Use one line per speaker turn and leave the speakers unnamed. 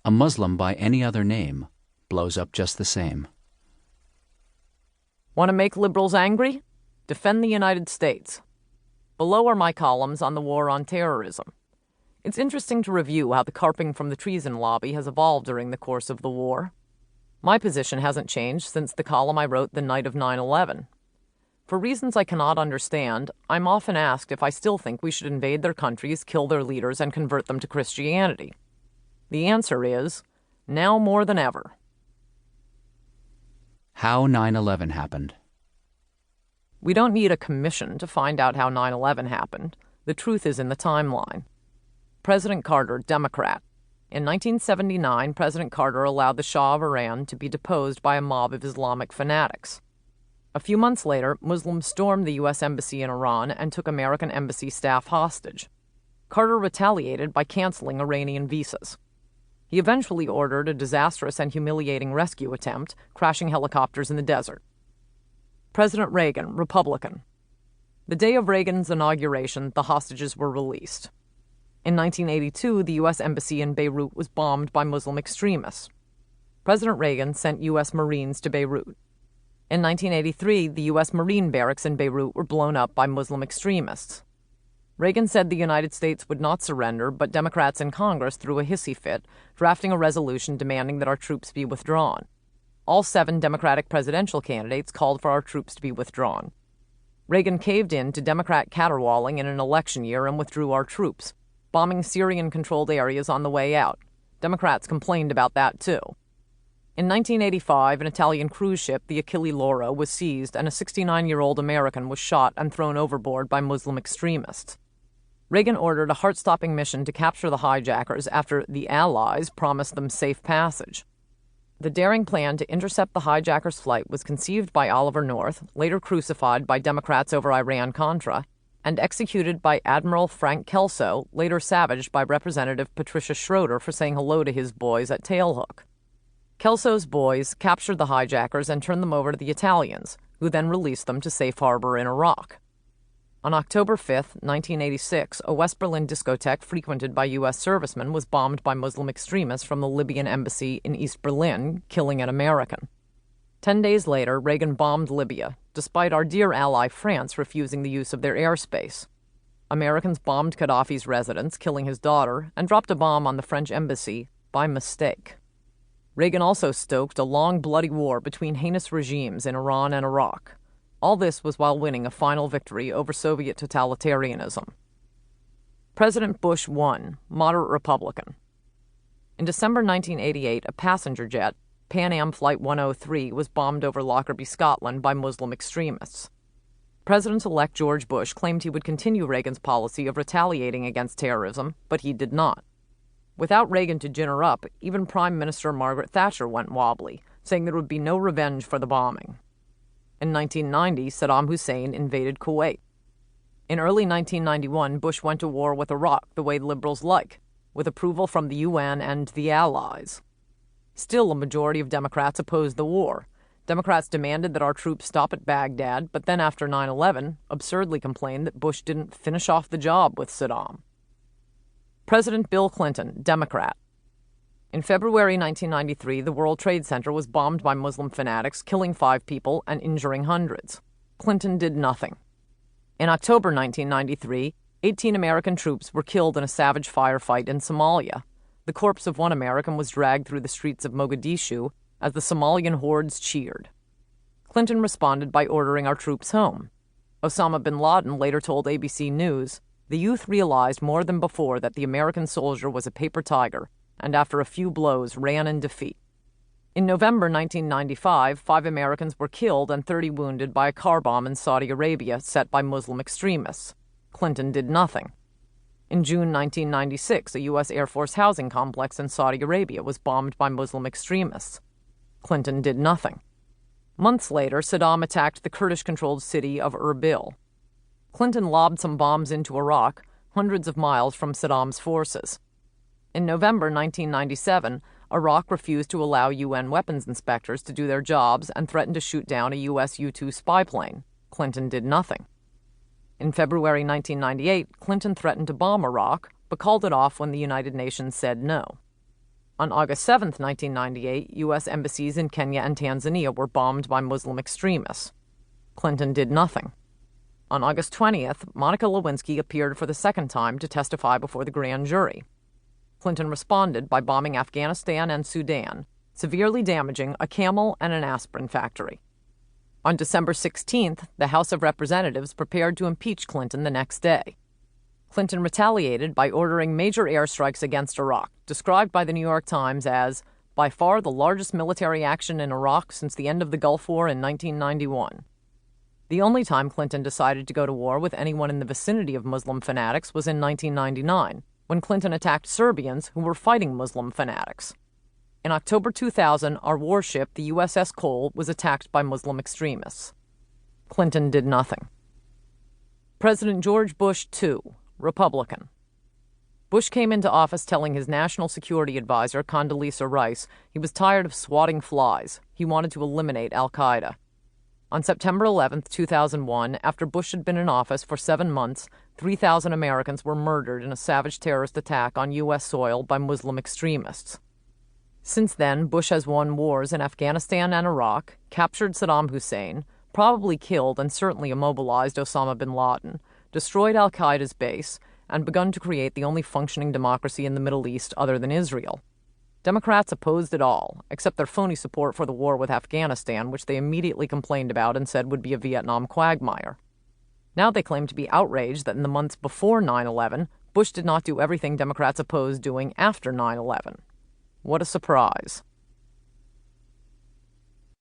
A Muslim by any other name blows up just the same.
Want to make liberals angry? Defend the United States. Below are my columns on the war on terrorism. It's interesting to review how the carping from the Treason lobby has evolved during the course of the war. My position hasn't changed since the column I wrote the night of 9/11. For reasons I cannot understand, I'm often asked if I still think we should invade their countries, kill their leaders, and convert them to Christianity. The answer is, now more than ever.
How 9/11 happened.
We don't need a commission to find out how 9/11 happened. The truth is in the timeline. President Carter, Democrat. In 1979, President Carter allowed the Shah of Iran to be deposed by a mob of Islamic fanatics. A few months later, Muslims stormed the U.S. Embassy in Iran and took American embassy staff hostage. Carter retaliated by canceling Iranian visas. He eventually ordered a disastrous and humiliating rescue attempt, crashing helicopters in the desert. President Reagan, Republican. The day of Reagan's inauguration, the hostages were released. In 1982, the U.S. Embassy in Beirut was bombed by Muslim extremists. President Reagan sent U.S. Marines to Beirut. In 1983, the U.S. Marine barracks in Beirut were blown up by Muslim extremists. Reagan said the United States would not surrender, but Democrats in Congress threw a hissy fit, drafting a resolution demanding that our troops be withdrawn. All 7 Democratic presidential candidates called for our troops to be withdrawn. Reagan caved in to Democrat caterwauling in an election year and withdrew our troops, bombing Syrian-controlled areas on the way out. Democrats complained about that, too. In 1985, an Italian cruise ship, the Achille Lauro, was seized and a 69-year-old American was shot and thrown overboard by Muslim extremists. Reagan ordered a heart-stopping mission to capture the hijackers after the Allies promised them safe passage. The daring plan to intercept the hijackers' flight was conceived by Oliver North, later crucified by Democrats over Iran-Contra, and executed by Admiral Frank Kelso, later savaged by Representative Patricia Schroeder for saying hello to his boys at Tailhook. Kelso's boys captured the hijackers and turned them over to the Italians, who then released them to safe harbor in Iraq. On October 5, 1986, a West Berlin discotheque frequented by U.S. servicemen was bombed by Muslim extremists from the Libyan embassy in East Berlin, killing an American. 10 days later, Reagan bombed Libya, despite our dear ally France refusing the use of their airspace. Americans bombed Gaddafi's residence, killing his daughter, and dropped a bomb on the French embassy by mistake. Reagan also stoked a long, bloody war between heinous regimes in Iran and Iraq. All this was while winning a final victory over Soviet totalitarianism. President Bush won, moderate Republican. In December 1988, a passenger jet, Pan Am Flight 103, was bombed over Lockerbie, Scotland by Muslim extremists. President-elect George Bush claimed he would continue Reagan's policy of retaliating against terrorism, but he did not. Without Reagan to ginner up, even Prime Minister Margaret Thatcher went wobbly, saying there would be no revenge for the bombing. In 1990, Saddam Hussein invaded Kuwait. In early 1991, Bush went to war with Iraq the way liberals like, with approval from the UN and the Allies. Still, a majority of Democrats opposed the war. Democrats demanded that our troops stop at Baghdad, but then after 9/11, absurdly complained that Bush didn't finish off the job with Saddam. President Bill Clinton, Democrat. In February 1993, the World Trade Center was bombed by Muslim fanatics, killing 5 people and injuring hundreds. Clinton did nothing. In October 1993, 18 American troops were killed in a savage firefight in Somalia. The corpse of one American was dragged through the streets of Mogadishu as the Somalian hordes cheered. Clinton responded by ordering our troops home. Osama bin Laden later told ABC News, "The youth realized more than before that the American soldier was a paper tiger, and after a few blows ran in defeat." In November 1995, 5 Americans were killed and 30 wounded by a car bomb in Saudi Arabia set by Muslim extremists. Clinton did nothing. In June 1996, a U.S. Air Force housing complex in Saudi Arabia was bombed by Muslim extremists. Clinton did nothing. Months later, Saddam attacked the Kurdish-controlled city of Erbil. Clinton lobbed some bombs into Iraq, hundreds of miles from Saddam's forces. In November 1997, Iraq refused to allow UN weapons inspectors to do their jobs and threatened to shoot down a U.S. U-2 spy plane. Clinton did nothing. In February 1998, Clinton threatened to bomb Iraq, but called it off when the United Nations said no. On August 7, 1998, U.S. embassies in Kenya and Tanzania were bombed by Muslim extremists. Clinton did nothing. On August 20th, Monica Lewinsky appeared for the second time to testify before the grand jury. Clinton responded by bombing Afghanistan and Sudan, severely damaging a camel and an aspirin factory. On December 16th, the House of Representatives prepared to impeach Clinton the next day. Clinton retaliated by ordering major airstrikes against Iraq, described by the New York Times as, by far the largest military action in Iraq since the end of the Gulf War in 1991. The only time Clinton decided to go to war with anyone in the vicinity of Muslim fanatics was in 1999, when Clinton attacked Serbians who were fighting Muslim fanatics. In October 2000, our warship, the USS Cole, was attacked by Muslim extremists. Clinton did nothing. President George Bush, II, Republican. Bush came into office telling his national security advisor, Condoleezza Rice, he was tired of swatting flies. He wanted to eliminate al-Qaeda. On September 11, 2001, after Bush had been in office for 7 months, 3,000 Americans were murdered in a savage terrorist attack on U.S. soil by Muslim extremists. Since then, Bush has won wars in Afghanistan and Iraq, captured Saddam Hussein, probably killed and certainly immobilized Osama bin Laden, destroyed al-Qaeda's base, and begun to create the only functioning democracy in the Middle East other than Israel. Democrats opposed it all, except their phony support for the war with Afghanistan, which they immediately complained about and said would be a Vietnam quagmire. Now they claim to be outraged that in the months before 9/11, Bush did not do everything Democrats opposed doing after 9/11. What a surprise.